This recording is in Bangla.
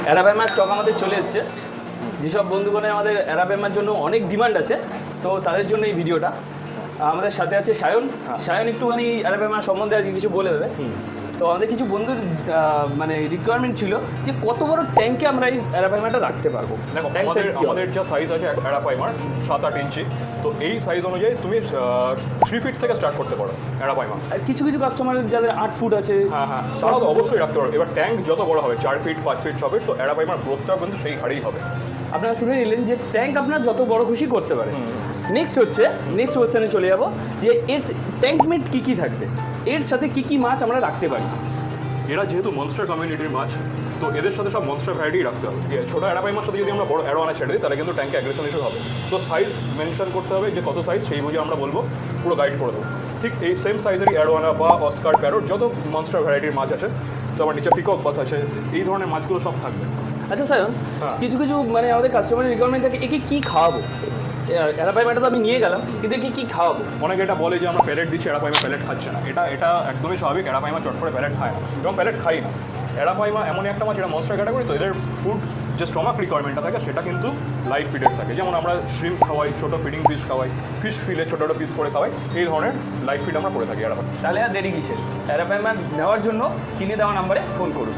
অ্যারাপাইমার স্টক আমাদের চলে এসেছে। যেসব বন্ধুগণে আমাদের অ্যারাপাইমার জন্য অনেক ডিমান্ড আছে, তো তাদের জন্য এই ভিডিওটা। আমাদের সাথে আছে সায়ন। সায়ন একটুখানি অ্যারাপাইমার সম্বন্ধে আজকে কিছু বলে দেবে। তো আমাদের কিছু বন্ধুর মানে রিকোয়ারমেন্ট ছিল যে কত বড় ট্যাঙ্কে আমরা এই অ্যারাপাইমাটা রাখতে পারবো। দেখো, আমাদের যা সাইজ আছে অ্যারাপাইমার 7-8 ইঞ্চি, তো এই সাইজ অনুযায়ী তুমি 3 ফিট থেকে স্টার্ট করতে পারো অ্যারাপাইমা। কিছু কিছু কাস্টমার যাদের 8 ফুট আছে, হ্যাঁ, তারা তো অবশ্যই রাখতে পারো। এবার ট্যাঙ্ক যত বড় হবে, 4 ফিট 5 ফিট 6 ফিট, তো অ্যারাপাইমার গ্রোথটা কিন্তু সেই হারেই হবে। আপনারা শুনে নিলেন যে ট্যাঙ্ক আপনার যত বড় খুশি করতে পারে। নেক্সট কোয়েশ্চেনে চলে যাব যে এর ট্যাঙ্ক মেট কী কী থাকবে, এর সাথে কী কী মাছ আমরা রাখতে পারি। এরা যেহেতু মনস্টার কমিউনিটির মাছ, তো এদের সাথে সব মনস্টার ভ্যারাইটি রাখতে হবে। ছোটো অ্যারাপাইমার সাথে যদি আমরা বড় অ্যারোয়ানা ছেড়ে দিই, তাহলে কিন্তু ট্যাঙ্কে অ্যাগ্রেশন ইস্যু হবে। তো সাইজ মেনশন করতে হবে যে কত সাইজ, সেই বুঝে আমরা বলবো, পুরো গাইড করে দেবো। ঠিক এই সেম সাইজেরই অ্যারোয়ানা বা অস্কার, প্যারোট, যত মনস্টার ভ্যারাইটির মাছ আছে, তো আমার নিচে পিকক বাস আছে, এই ধরনের মাছগুলো সব থাকবে। আচ্ছা সায়ন, কিছু কিছু মানে আমাদের কাস্টমারের রিকোয়ারমেন্ট থাকে, একে কী খাওয়াবো? অ্যারাপাইমাটা তো আমি নিয়ে গেলাম, কিন্তু একে কী খাওয়াবো? অনেকে এটা বলে যে আমরা প্যালেট দিচ্ছি, অ্যারাপাইমা প্যালেট খাচ্ছে না। এটা একদমই স্বাভাবিক। অ্যারাপাইমা চট করে প্যালেট খায় না, এবং প্যালেট খাই না। অ্যারাপাইমা এমনই একটা মাছ, এটা মনস্টার ক্যাটাগরি, তো এদের ফুড যে স্টমাক রিকোয়ারমেন্টটা থাকে সেটা কিন্তু লাইট ফিডের থাকে। যেমন আমরা শ্রিম্প খাওয়াই, ছোটো ফিডিং ফিশ খাওয়াই, ফিশ ফিলে ছোটো ছোটো পিস করে খাওয়াই, এই ধরনের লাইট ফিড আমরা করে থাকি অ্যারাপাইমা। তাহলে আর দেরি কিসের, অ্যারাপাইমা নেওয়ার জন্য স্ক্রিনে দেওয়া নাম্বারে ফোন করুন।